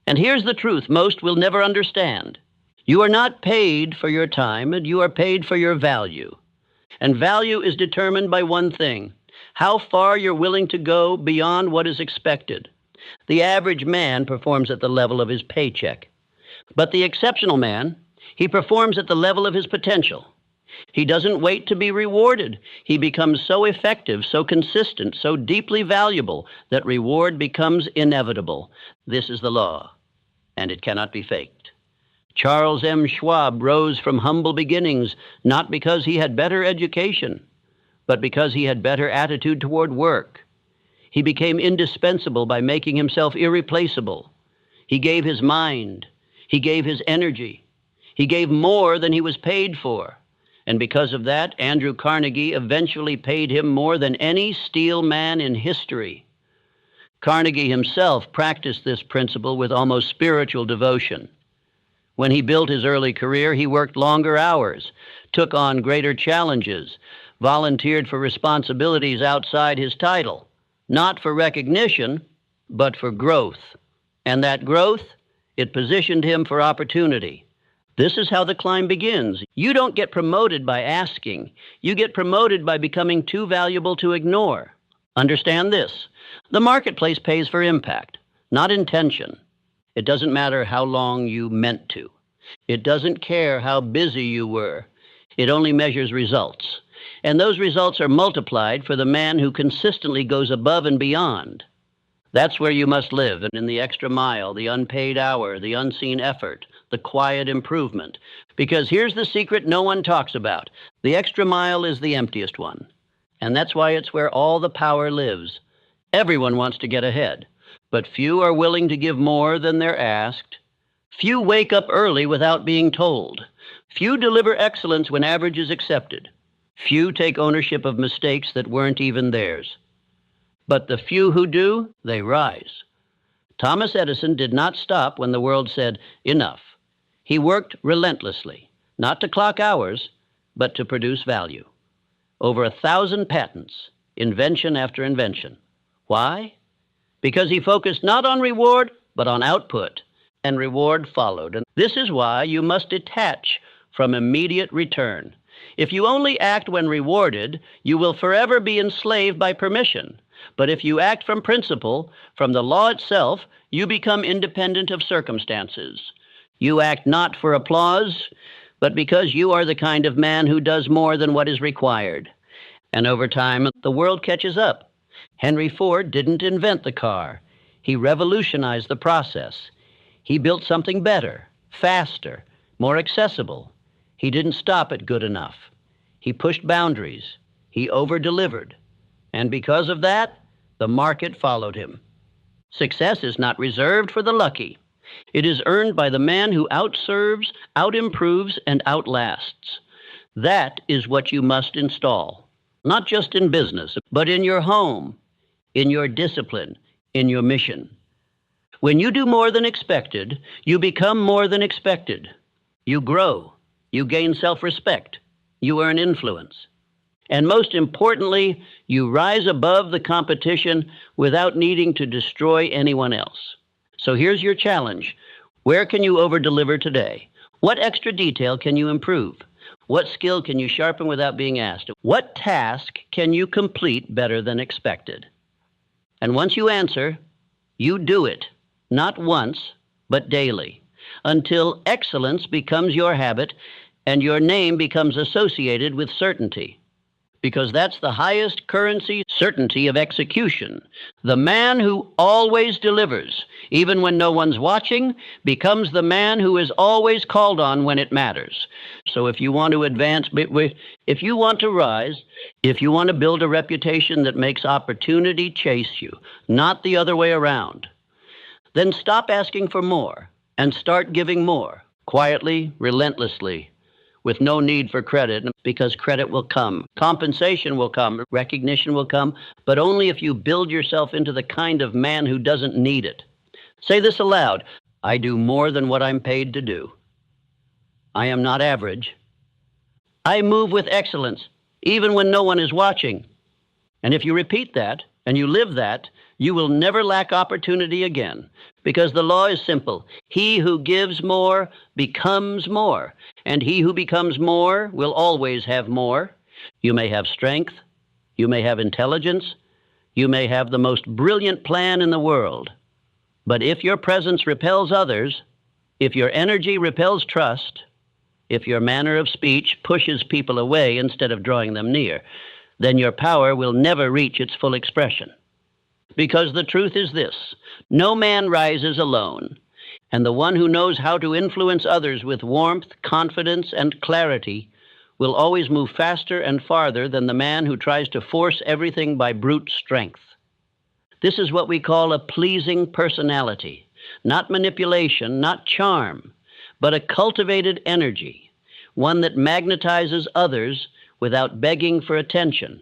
And here's the truth most will never understand. You are not paid for your time, and you are paid for your value. And value is determined by one thing: how far you're willing to go beyond what is expected. The average man performs at the level of his paycheck. But the exceptional man, he performs at the level of his potential. He doesn't wait to be rewarded. He becomes so effective, so consistent, so deeply valuable that reward becomes inevitable. This is the law, and it cannot be faked. Charles M. Schwab rose from humble beginnings not because he had better education, but because he had better attitude toward work. He became indispensable by making himself irreplaceable. He gave his mind. He gave his energy. He gave more than he was paid for. And because of that, Andrew Carnegie eventually paid him more than any steel man in history. Carnegie himself practiced this principle with almost spiritual devotion. When he built his early career, he worked longer hours, took on greater challenges, volunteered for responsibilities outside his title, not for recognition, but for growth. And that growth, it positioned him for opportunity. This is how the climb begins. You don't get promoted by asking. You get promoted by becoming too valuable to ignore. Understand this: the marketplace pays for impact, not intention. It doesn't matter how long you meant to. It doesn't care how busy you were. It only measures results. And those results are multiplied for the man who consistently goes above and beyond. That's where you must live, and in the extra mile, the unpaid hour, the unseen effort, the quiet improvement. Because here's the secret no one talks about: the extra mile is the emptiest one. And that's why it's where all the power lives. Everyone wants to get ahead, but few are willing to give more than they're asked. Few wake up early without being told. Few deliver excellence when average is accepted. Few take ownership of mistakes that weren't even theirs. But the few who do, they rise. Thomas Edison did not stop when the world said, enough. He worked relentlessly, not to clock hours, but to produce value. Over 1,000 patents, invention after invention. Why? Because he focused not on reward, but on output, and reward followed. And this is why you must detach from immediate return. If you only act when rewarded, you will forever be enslaved by permission. But if you act from principle, from the law itself, you become independent of circumstances. You act not for applause, but because you are the kind of man who does more than what is required. And over time, the world catches up. Henry Ford didn't invent the car. He revolutionized the process. He built something better, faster, more accessible. He didn't stop at good enough. He pushed boundaries. He over-delivered. And because of that, the market followed him. Success is not reserved for the lucky. It is earned by the man who outserves, outimproves, and outlasts. That is what you must install. not just in business, but in your home, in your discipline, in your mission. When you do more than expected, you become more than expected. You grow, you gain self-respect, you earn influence. And most importantly, you rise above the competition without needing to destroy anyone else. So here's your challenge. Where can you over-deliver today? What extra detail can you improve? What skill can you sharpen without being asked? What task can you complete better than expected? And once you answer, you do it, not once, but daily, until excellence becomes your habit and your name becomes associated with certainty. Because that's the highest currency, certainty of execution. The man who always delivers, even when no one's watching, becomes the man who is always called on when it matters. So if you want to advance, if you want to rise, if you want to build a reputation that makes opportunity chase you, not the other way around, then stop asking for more and start giving more, quietly, relentlessly, with no need for credit, because credit will come. Compensation will come. Recognition will come, but only if you build yourself into the kind of man who doesn't need it. Say this aloud. I do more than what I'm paid to do. I am not average. I move with excellence, even when no one is watching. And if you repeat that and you live that, you will never lack opportunity again, because the law is simple. He who gives more becomes more, and he who becomes more will always have more. You may have strength, you may have intelligence, you may have the most brilliant plan in the world, but if your presence repels others, if your energy repels trust, if your manner of speech pushes people away instead of drawing them near, then your power will never reach its full expression. Because the truth is this: no man rises alone, and the one who knows how to influence others with warmth, confidence, and clarity will always move faster and farther than the man who tries to force everything by brute strength. This is what we call a pleasing personality, not manipulation, not charm, but a cultivated energy, one that magnetizes others without begging for attention.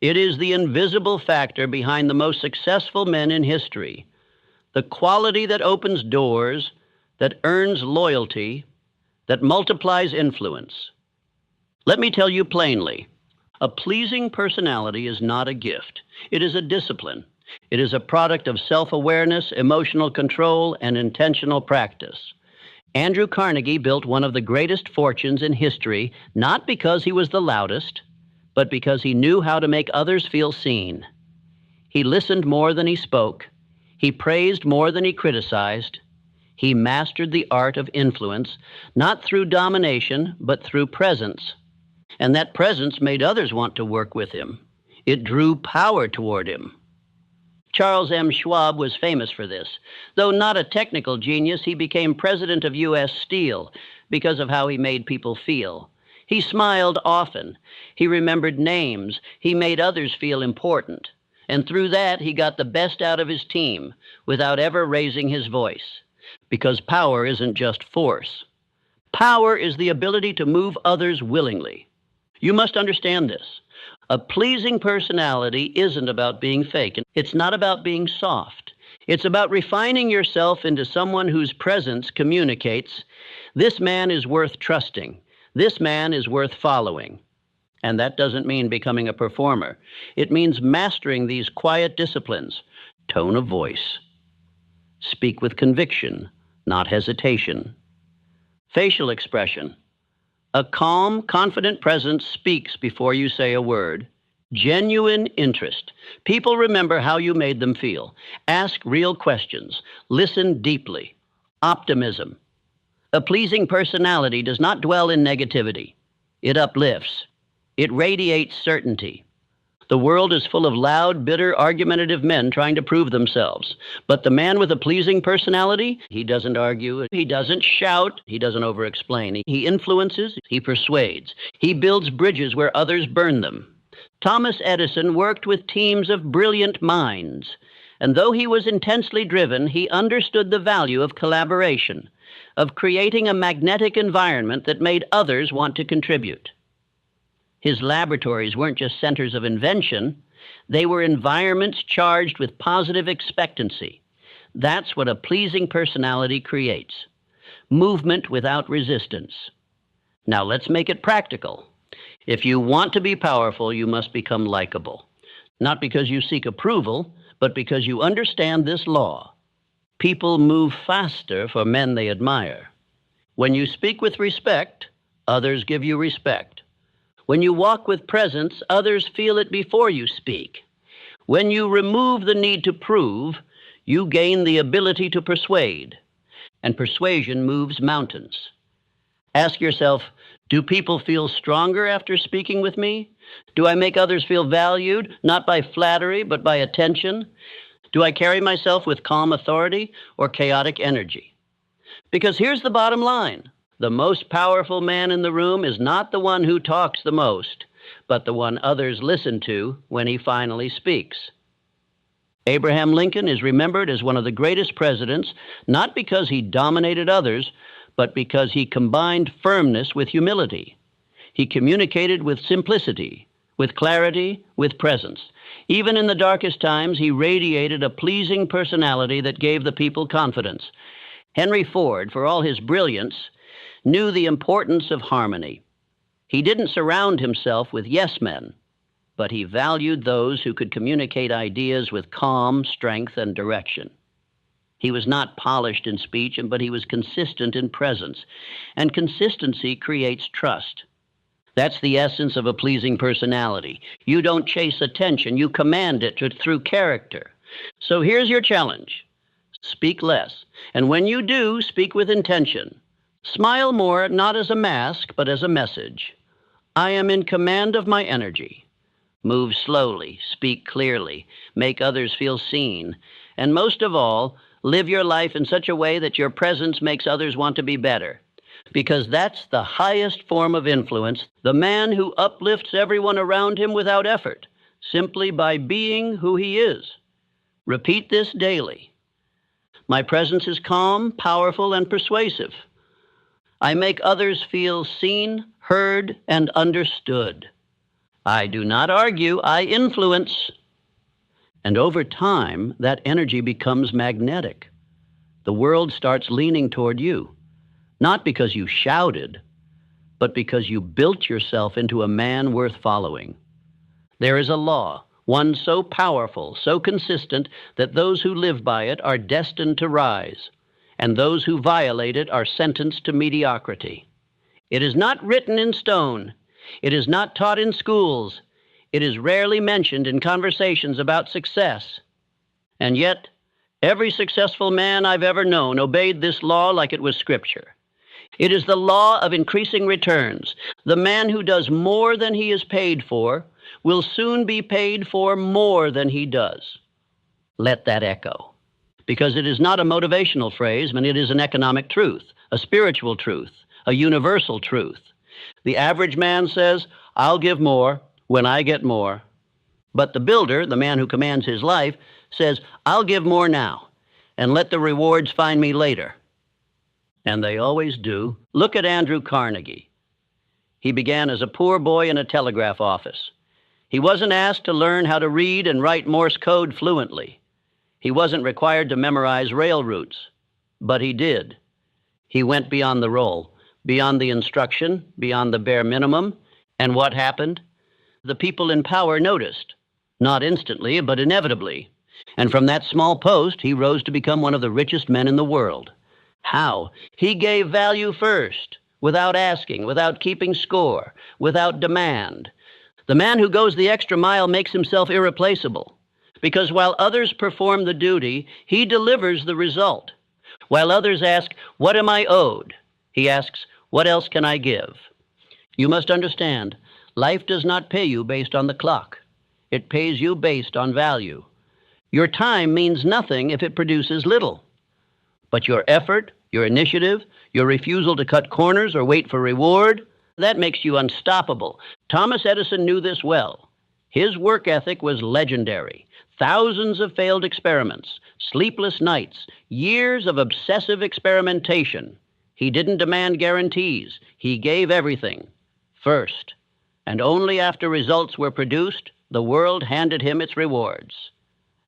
It is the invisible factor behind the most successful men in history, the quality that opens doors, that earns loyalty, that multiplies influence. Let me tell you plainly, a pleasing personality is not a gift. It is a discipline. It is a product of self-awareness, emotional control, and intentional practice. Andrew Carnegie built one of the greatest fortunes in history, not because he was the loudest, but because he knew how to make others feel seen. He listened more than he spoke. He praised more than he criticized. He mastered the art of influence, not through domination, but through presence. And that presence made others want to work with him. It drew power toward him. Charles M. Schwab was famous for this. Though not a technical genius, he became president of U.S. Steel because of how he made people feel. He smiled often. He remembered names. He made others feel important. And through that, he got the best out of his team without ever raising his voice. Because power isn't just force. Power is the ability to move others willingly. You must understand this. A pleasing personality isn't about being fake. It's not about being soft. It's about refining yourself into someone whose presence communicates, this man is worth trusting. This man is worth following. And that doesn't mean becoming a performer. It means mastering these quiet disciplines. Tone of voice. Speak with conviction, not hesitation. Facial expression. A calm, confident presence speaks before you say a word. Genuine interest. People remember how you made them feel. Ask real questions. Listen deeply. Optimism. A pleasing personality does not dwell in negativity. It uplifts. It radiates certainty. The world is full of loud, bitter, argumentative men trying to prove themselves. But the man with a pleasing personality, he doesn't argue, he doesn't shout, he doesn't over-explain. He influences, he persuades. He builds bridges where others burn them. Thomas Edison worked with teams of brilliant minds. And though he was intensely driven, he understood the value of collaboration, of creating a magnetic environment that made others want to contribute. His laboratories weren't just centers of invention, they were environments charged with positive expectancy. That's what a pleasing personality creates. Movement without resistance. Now let's make it practical. If you want to be powerful, you must become likable. Not because you seek approval, but because you understand this law. People move faster for men they admire. When you speak with respect, others give you respect. When you walk with presence, others feel it before you speak. When you remove the need to prove, you gain the ability to persuade. And persuasion moves mountains. Ask yourself, do people feel stronger after speaking with me? Do I make others feel valued, not by flattery, but by attention? Do I carry myself with calm authority or chaotic energy? Because here's the bottom line. The most powerful man in the room is not the one who talks the most, but the one others listen to when he finally speaks. Abraham Lincoln is remembered as one of the greatest presidents, not because he dominated others, but because he combined firmness with humility. He communicated with simplicity, with clarity, with presence. Even in the darkest times, he radiated a pleasing personality that gave the people confidence. Henry Ford, for all his brilliance, knew the importance of harmony. He didn't surround himself with yes men, but he valued those who could communicate ideas with calm, strength, and direction. He was not polished in speech, but he was consistent in presence, and consistency creates trust. That's the essence of a pleasing personality. You don't chase attention, you command it through character. So here's your challenge. Speak less, and when you do, speak with intention. Smile more, not as a mask, but as a message. I am in command of my energy. Move slowly, speak clearly, make others feel seen, and most of all, live your life in such a way that your presence makes others want to be better. Because that's the highest form of influence, the man who uplifts everyone around him without effort, simply by being who he is. Repeat this daily. My presence is calm, powerful, and persuasive. I make others feel seen, heard, and understood. I do not argue, I influence. And over time, that energy becomes magnetic. The world starts leaning toward you, not because you shouted, but because you built yourself into a man worth following. There is a law, one so powerful, so consistent, that those who live by it are destined to rise, and those who violate it are sentenced to mediocrity. It is not written in stone. It is not taught in schools. It is rarely mentioned in conversations about success. And yet, every successful man I've ever known obeyed this law like it was scripture. It is the law of increasing returns. The man who does more than he is paid for will soon be paid for more than he does. Let that echo. Because it is not a motivational phrase, but it is an economic truth, a spiritual truth, a universal truth. The average man says, I'll give more when I get more. But the builder, the man who commands his life, says, I'll give more now, and let the rewards find me later. And they always do. Look at Andrew Carnegie. He began as a poor boy in a telegraph office. He wasn't asked to learn how to read and write Morse code fluently. He wasn't required to memorize rail routes, but he did. He went beyond the role, beyond the instruction, beyond the bare minimum. And what happened? The people in power noticed, not instantly, but inevitably. And from that small post, he rose to become one of the richest men in the world. How? He gave value first, without asking, without keeping score, without demand. The man who goes the extra mile makes himself irreplaceable, because while others perform the duty, he delivers the result. While others ask, what am I owed? He asks, what else can I give? You must understand, life does not pay you based on the clock. It pays you based on value. Your time means nothing if it produces little. But your effort, your initiative, your refusal to cut corners or wait for reward, that makes you unstoppable. Thomas Edison knew this well. His work ethic was legendary. Thousands of failed experiments, sleepless nights, years of obsessive experimentation. He didn't demand guarantees. He gave everything. First. and only after results were produced, the world handed him its rewards.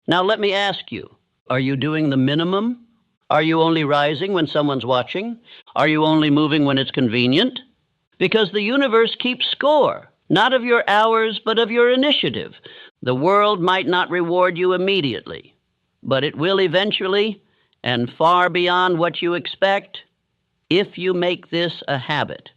Now let me ask you, are you doing the minimum? Are you only rising when someone's watching? Are you only moving when it's convenient? Because the universe keeps score, not of your hours, but of your initiative. The world might not reward you immediately, but it will eventually, and far beyond what you expect, if you make this a habit.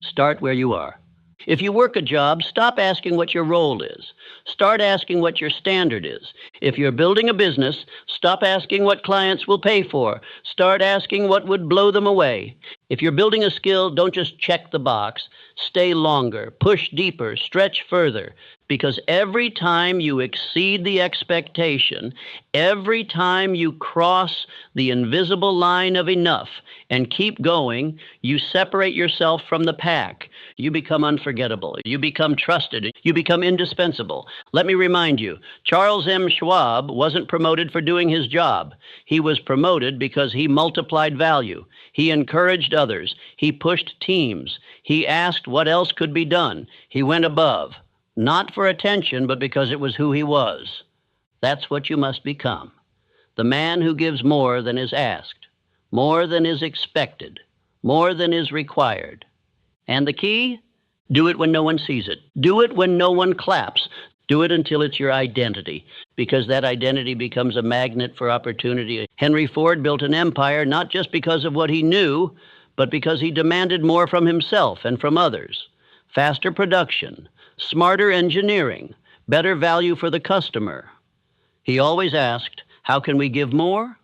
Start where you are. If you work a job, stop asking what your role is. Start asking what your standard is. If you're building a business, stop asking what clients will pay for. Start asking what would blow them away. If you're building a skill, don't just check the box. Stay longer, push deeper, stretch further. Because every time you exceed the expectation, every time you cross the invisible line of enough and keep going, you separate yourself from the pack. You become unforgettable. You become trusted. You become indispensable. Let me remind you, Charles M. Schwab wasn't promoted for doing his job. He was promoted because he multiplied value. He encouraged others. He pushed teams. He asked what else could be done. He went above. Not for attention, but because it was who he was. That's what you must become. The man who gives more than is asked, more than is expected, more than is required. And the key? Do it when no one sees it. Do it when no one claps. Do it until it's your identity, because that identity becomes a magnet for opportunity. Henry Ford built an empire not just because of what he knew, but because he demanded more from himself and from others. Faster production, smarter engineering, better value for the customer. He always asked, how can we give more?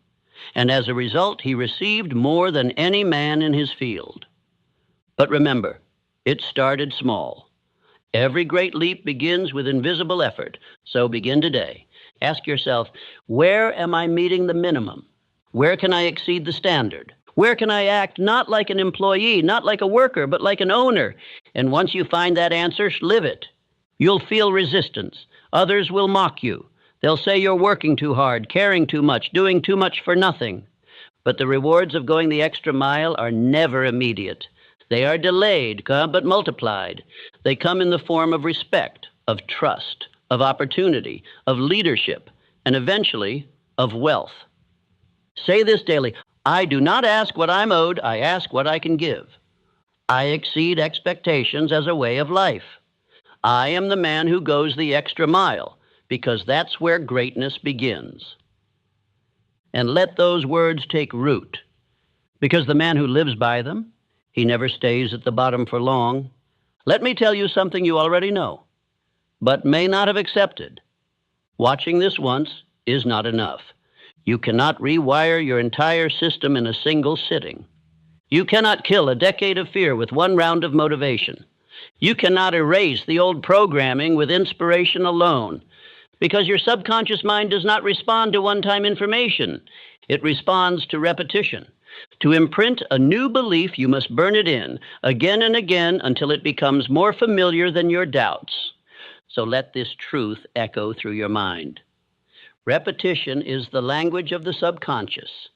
And as a result, he received more than any man in his field. But remember, it started small. Every great leap begins with invisible effort, so begin today. Ask yourself, where am I meeting the minimum? Where can I exceed the standard? Where can I act not like an employee, not like a worker, but like an owner? And once you find that answer, live it. You'll feel resistance. Others will mock you. They'll say you're working too hard, caring too much, doing too much for nothing. But the rewards of going the extra mile are never immediate. They are delayed, but multiplied. They come in the form of respect, of trust, of opportunity, of leadership, and eventually of wealth. Say this daily, I do not ask what I'm owed, I ask what I can give. I exceed expectations as a way of life. I am the man who goes the extra mile, because that's where greatness begins. And let those words take root, because the man who lives by them, he never stays at the bottom for long. Let me tell you something you already know, but may not have accepted. Watching this once is not enough. You cannot rewire your entire system in a single sitting. You cannot kill a decade of fear with one round of motivation. You cannot erase the old programming with inspiration alone, because your subconscious mind does not respond to one-time information. It responds to repetition. To imprint a new belief, you must burn it in again and again until it becomes more familiar than your doubts. So let this truth echo through your mind. Repetition is the language of the subconscious,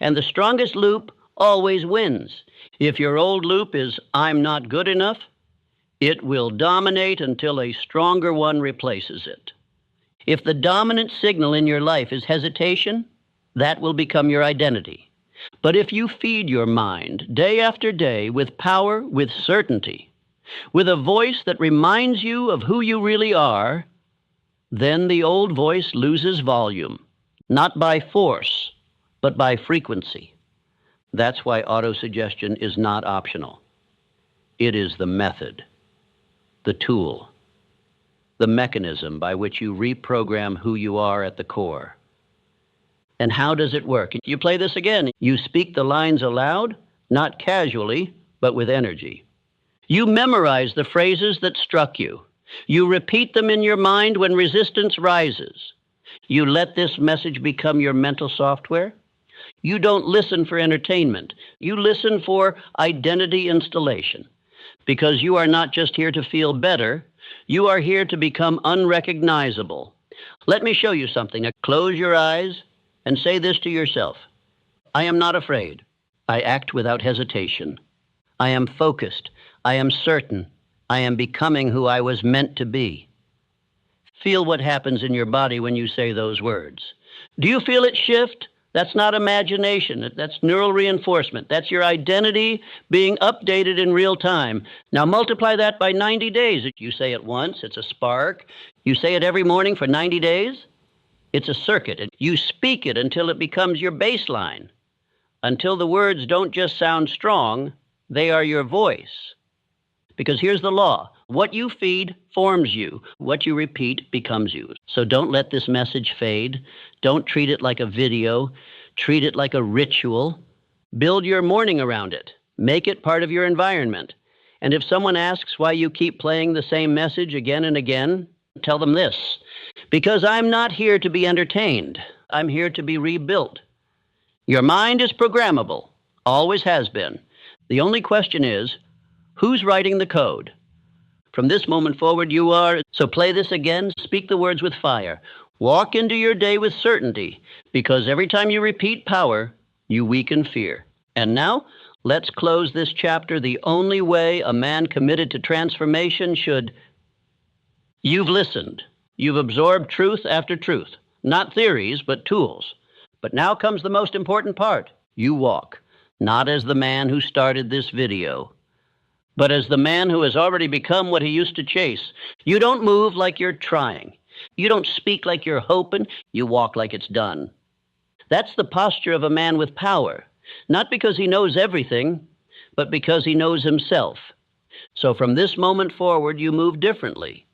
and the strongest loop always wins. If your old loop is, I'm not good enough, it will dominate until a stronger one replaces it. If the dominant signal in your life is hesitation, that will become your identity. But if you feed your mind day after day with power, with certainty, with a voice that reminds you of who you really are, then the old voice loses volume, not by force, but by frequency. That's why autosuggestion is not optional. It is the method, the tool, the mechanism by which you reprogram who you are at the core. And how does it work? You play this again. You speak the lines aloud, not casually, but with energy. You memorize the phrases that struck you. You repeat them in your mind when resistance rises. You let this message become your mental software. You don't listen for entertainment. You listen for identity installation, because you are not just here to feel better. You are here to become unrecognizable. Let me show you something. Now, close your eyes and say this to yourself. I am not afraid. I act without hesitation. I am focused. I am certain. I am becoming who I was meant to be. Feel what happens in your body when you say those words. Do you feel it shift? That's not imagination. That's neural reinforcement. That's your identity being updated in real time. Now multiply that by 90 days. You say it once, it's a spark. You say it every morning for 90 days, it's a circuit. And you speak it until it becomes your baseline, until the words don't just sound strong, they are your voice. Because here's the law. What you feed forms you. What you repeat becomes you. So don't let this message fade. Don't treat it like a video. Treat it like a ritual. Build your morning around it. Make it part of your environment. And if someone asks why you keep playing the same message again and again, tell them this. Because I'm not here to be entertained. I'm here to be rebuilt. Your mind is programmable. Always has been. The only question is, who's writing the code? From this moment forward, you are. So play this again. Speak the words with fire. Walk into your day with certainty, because every time you repeat power, you weaken fear. And now, let's close this chapter the only way a man committed to transformation should. You've listened. You've absorbed truth after truth. Not theories, but tools. But now comes the most important part. You walk, not as the man who started this video, but as the man who has already become what he used to chase. You don't move like you're trying. You don't speak like you're hoping. You walk like it's done. That's the posture of a man with power, not because he knows everything, but because he knows himself. So from this moment forward, you move differently.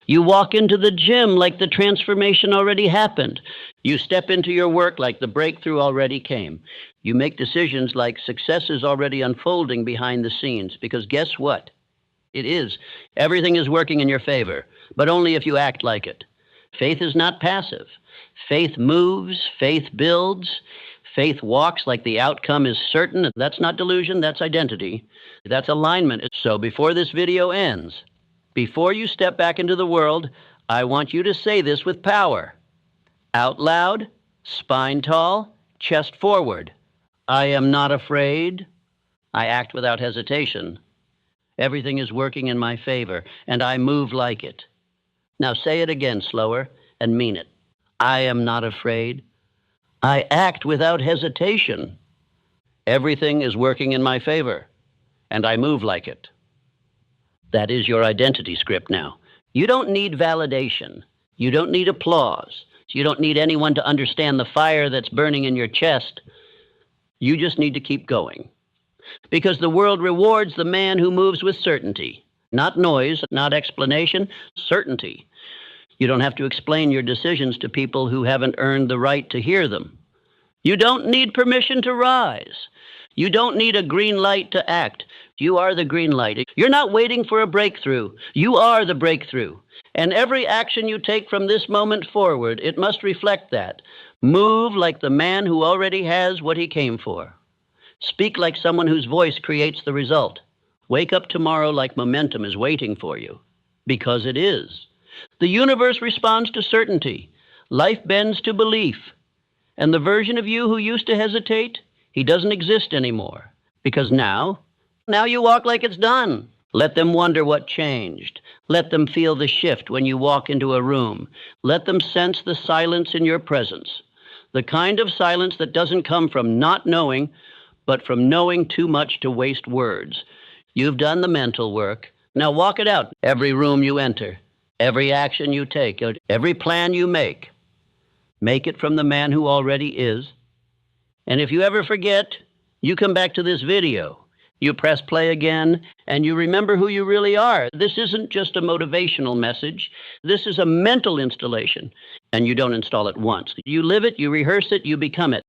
You walk into the gym like the transformation already happened. You step into your work like the breakthrough already came. You make decisions like success is already unfolding behind the scenes, because guess what? It is. Everything is working in your favor, but only if you act like it. Faith is not passive. Faith moves, faith builds, faith walks like the outcome is certain. That's not delusion, that's identity. That's alignment. So before this video ends, before you step back into the world, I want you to say this with power. Out loud, spine tall, chest forward. I am not afraid. I act without hesitation. Everything is working in my favor, and I move like it. Now say it again slower and mean it. I am not afraid. I act without hesitation. Everything is working in my favor, and I move like it. That is your identity script now. You don't need validation. You don't need applause. You don't need anyone to understand the fire that's burning in your chest. You just need to keep going. Because the world rewards the man who moves with certainty. Not noise, not explanation, certainty. You don't have to explain your decisions to people who haven't earned the right to hear them. You don't need permission to rise. You don't need a green light to act. You are the green light. You're not waiting for a breakthrough. You are the breakthrough. And every action you take from this moment forward, it must reflect that. Move like the man who already has what he came for. Speak like someone whose voice creates the result. Wake up tomorrow like momentum is waiting for you. Because it is. The universe responds to certainty. Life bends to belief. And the version of you who used to hesitate, he doesn't exist anymore. Because now you walk like it's done. Let them wonder what changed. Let them feel the shift when you walk into a room. Let them sense the silence in your presence. The kind of silence that doesn't come from not knowing, but from knowing too much to waste words. You've done the mental work. Now walk it out. Every room you enter, every action you take, every plan you make it from the man who already is. And if you ever forget, you come back to this video. You press play again, and you remember who you really are. This isn't just a motivational message. This is a mental installation, and you don't install it once. You live it, you rehearse it, you become it.